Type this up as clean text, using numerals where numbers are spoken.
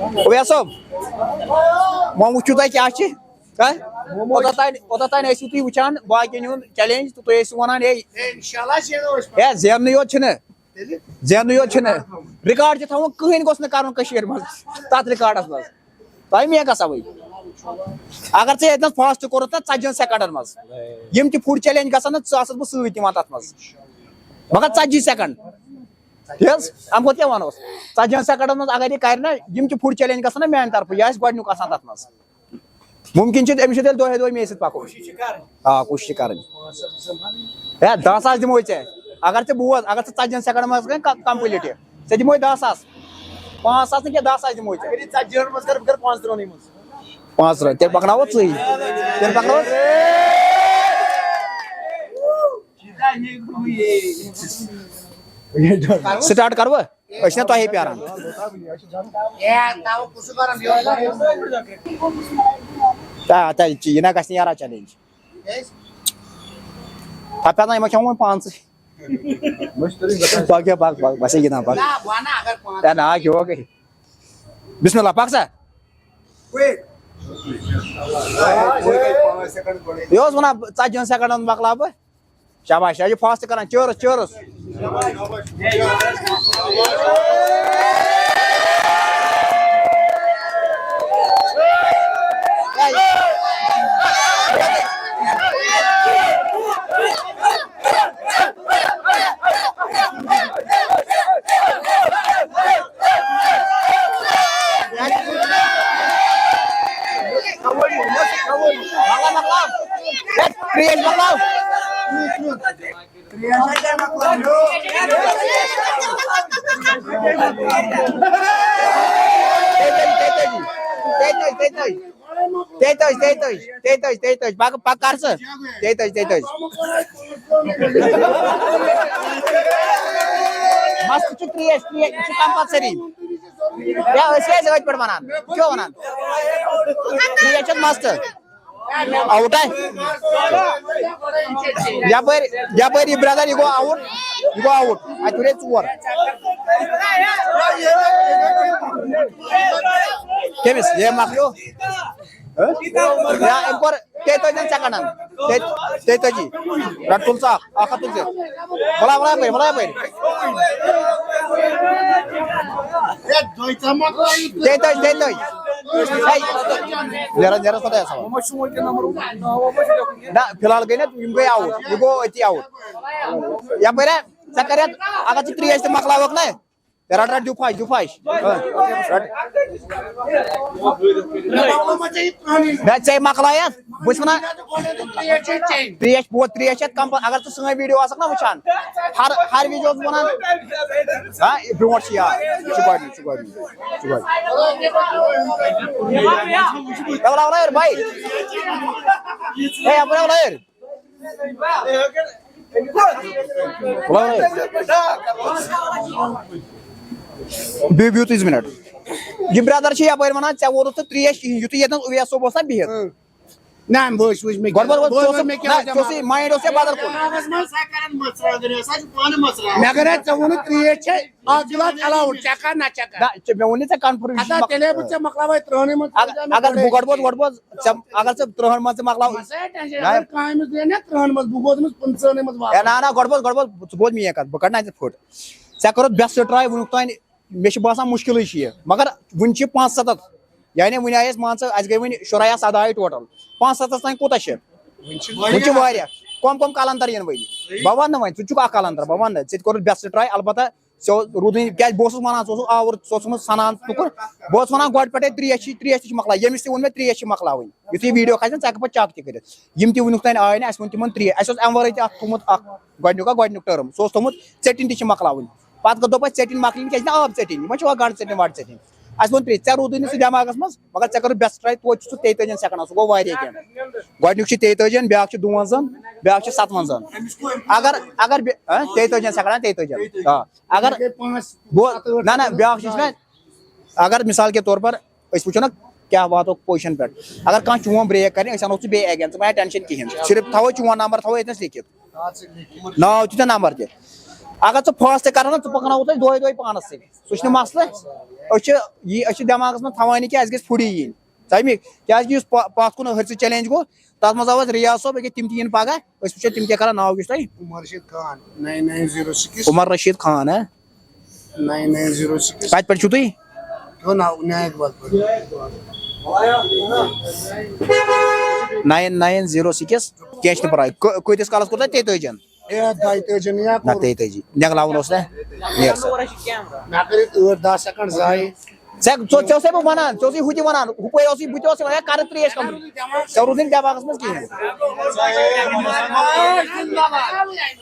اویس صٲب وۄنۍ وٕچھِو تۄہہِ کیٛاہ چھِ اوٚتتھ تانۍ ٲسِو تُہۍ وٕچھان باقین ہُنٛد چیلینج تہٕ تُہۍ ٲسِو وَنان ہے زیننٕے یوت چھِنہٕ زیننٕے یوت چھِنہٕ رِکاڈ تہِ تھاوُن کٕہٕنۍ گوٚژھ نہٕ کَرُن کٔشیٖرِ منٛز تَتھ رِکاڈَس منٛز تۄہہِ مے گژھوٕے اگر ژےٚ ییٚتنَس فاسٹ کوٚرُتھ نہ 40 سیکنڈن منٛز یِم تہِ فُڈ چیلینج گژھن نہ ژٕ آسکھ بہٕ سۭتۍ یِوان تَتھ منٛز مگر 40 سیکنڈ تی حظ اَمہِ کھۄتہٕ کیٛاہ وَنوس 40 سیکنڈن منٛز اگر یہِ کَرِ نہ یِم تہِ فُڈ چیلینج گژھن نہ میانہِ طرفہٕ یہِ آسہِ گۄڈٕنیُک آسان تَتھ منٛز مُمکِن چھُ أمِس چھُ تیٚلہِ دۄہے دۄہے مے سۭتۍ پَکُن آ کوٗشِش چھِ کَرٕنۍ ہے 10 ساس دِموے ژےٚ اگر ژٕ بوز اگر ژٕ 40 سیکنڈن منٛز گٔے کمپٕلیٖٹ یہِ ژےٚ دِموے 10 ساس 5 ساس نہٕ کینٛہہ 10 ساس دِموے ژےٚ 5 ترٛہ تیٚلہِ پَکناوو ژٕے تیٚلہِ پَکناوو سٹاٹ کَرو أسۍ چھِنہ تۄہے پیاران یہِ نہ گژھِ نہٕ یارا چیلینج تھپھ یِمن کھٮ۪مو وۄنۍ پانژٕے پَک پَک بَسے گِنٛدان پَک ہے نا کھیٚوو گٔے بِسمہِ اللہ پَک سا یہِ اوس وَنان 40 سیکنڈن مۄکلاو بہٕ شاباش یہِ چھُ فاسٹ کران چٲرٕس چٲرٕس پَک کر ژٕ 33 مَستہٕ چھُ ترٛیش یہِ چھُ کمپلسری أسۍ ٲسۍ أتھۍ پٮ۪ٹھ وَنان کیٛاہ وَنان ترٛیش چھَتھ مَستہٕ آوُٹ یَپٲرۍ یہِ برٛدر یہِ گوٚو آوُٹ اَتہِ ہُرے 4 کٔمِس یے مۄکلیو أمۍ کوٚر 33 سیکنڈن 33 رٹ تُل ژٕ اکھ ہَتھ تُل ژٕ بُلاو یَپٲرۍ 33 نیرس خۄدایَس حوالہٕ نہ فِلحال گٔے نہ یِم گٔے آوُٹ یہِ گوٚو أتی آوُٹ یَپٲرۍ ہا ژےٚ کر اگر ژٕ ترٛیش تہِ مۄکلاوکھ نہ رٹ دِو پھش ژےٚ مۄکلایتھ بہٕ چھُس وَنان ترٛیش چھِ کم اگر ژٕ سٲنۍ ویٖڈیو آسکھ نا وٕچھان ہر وِزِ اوسُس بہٕ وَنان برونٛٹھ چھِ یاد یہِ چھُ گۄڈٕنیُک بھاے ہے یپٲرۍ بِہِو تُہۍ 2 مِنٹ یہِ برٛدر چھِ یپٲرۍ وَنان ژےٚ ووٚنُتھ ژٕ ترٛیش یِتھُے ییٚتٮ۪ن اویس صٲب اوس نا بِہِتھ مایِنٛڈ اوس ژےٚ بدل کُن مےٚ ووٚن ژےٚ کنفٔرم اگر بہٕ گۄڈٕ بوز اگر ژٕ 30 منٛز ژٕ مۄکلاو نہ گۄڈٕ بوز ژٕ بوز میٲنۍ کتھ بہٕ کڑناے ژےٚ فُٹ ژےٚ کوٚرُتھ بیسٹ ٹراے وُنیُک تانۍ مےٚ چھُ باسان مُشکِلٕے چھُ یہِ مگر وُنہِ چھِ 75 یعنی وُنہِ آیہِ اَسہِ مان ژٕ اَسہِ گٔے وُنہِ 16 یا 17 ٹوٹل 75 تانۍ کوٗتاہ چھِ وُنہِ چھِ واریاہ کۄم کلنٛدر یِنہٕ وٲلۍ بہٕ وَنہٕ نہٕ وۄنۍ ژٕ چھُکھ اکھ کلنٛدر بہٕ وَنہٕ ژےٚ تہِ کوٚرُتھ بیسٹ ٹراے البتہ ژےٚ روٗدٕے کیازِ بہٕ اوسُس وَنان ژٕ اوسُکھ آوُر ژٕ اوسُکھ سَنان تُکُن بہٕ اوسُس وَنان گۄڈٕ پٮ۪ٹھے ترٛیش تہِ چھِ مۄکلاوٕنۍ ییٚمِس تہِ ووٚن مےٚ ترٛیش چھِ مۄکلاوٕنۍ یُتھُے ویٖڈیو کھسہِ نہ ژٕ ہٮ۪کہٕ پَتہٕ چَک تہِ کٔرِتھ یِم تہِ وُنیُک تانۍ آے نہٕ اَسہِ ووٚن تِمن ترٛیش اَسہِ اوس اَمہِ وَرٲے تہِ اکھ تھوٚمُت اکھ گۄڈٕنیُک ٹٔرٕم سُہ اوس تھوٚمُت ژیٚٹِنۍ تہِ چھِ مۄکلاوٕنۍ پَتہٕ دوٚپ اَسہِ ژیٚٹِنۍ مۄکلٕنۍ کیازِ نہ آب ژیٚٹِنۍ یِمن چھِ وۄنۍ گنٛڈٕ ژیٚٹِنۍ وَنٛڈٕ ژیٚٹِنۍ اَسہِ ووٚن ترٛیش ژےٚ روٗدٕے نہٕ سُہ دٮ۪ماغس منٛز مگر ژےٚ کوٚرُتھ بیسٹ ٹراے توتہِ چھُ سُہ 33 سیکنڈن سُہ گوٚو واریاہ کینٛہہ گۄڈٕنیُک چھُ 33 بیاکھ چھُ 52 بیاکھ چھُ 57 اگر 33 سیکنڈ آ اگر نہ بیاکھ چھُ نہ اگر مِثال کے طور پر أسۍ وٕچھو نہ کیٛاہ واتو پوزِشن پٮ۪ٹھ اگر کانٛہہ چون بریک کرِ أسۍ اَنو ژٕ بیٚیہِ اگین ژٕ مہ ہےٚ ٹٮ۪نشن کِہینۍ صرف تھاوو چون نمبر تھاوو ییٚتنس لیکھِتھ ناو تہِ تہٕ نمبر تہِ اگر ژٕ فٲصلہٕ کران ژٕ پکناوو أسۍ دۄہے دۄہے پانس سۭتۍ سُہ چھُنہٕ مسلہٕ أسۍ چھِ دٮ۪ماغس منٛز تھاوان یہِ کہِ اَسہِ گژھِ فُڈی یِنۍ ژَمہِ کیازِ یُس پتھ کُن ہرژٕ چیلینج گوٚو تتھ منٛز آو اَسہِ ریاض صٲب أکیاہ تِم تہِ یِن پگہہ أسۍ وٕچھو تِم کیاہ کران. ناو کیاہ چھُ تۄہہِ؟ عمر رشید خان 9906 عمر رشید خان. 9906 کتہِ پٮ۪ٹھ چھِو تُہۍ؟ نایک بل 9906 کینٛہہ چھُنہٕ پرواے. کۭتِس کالس کوٚر تۄہہِ 33 نہ نہ 33 نٮ۪گلاوُن اوس نا نیر سا مےٚ کٔرِتھ 8-10 سیکنڈ ضایع. ژےٚ اوسے بہٕ ونان ژےٚ اوسُے ہُہ تہِ ونان ہُپٲرۍ اوسُے بہٕ تہِ اوسُے ونان کر ترٛیش کمپلیٖٹ ژےٚ روٗدٕے نہٕ دٮ۪ماغس منٛز کِہینۍ.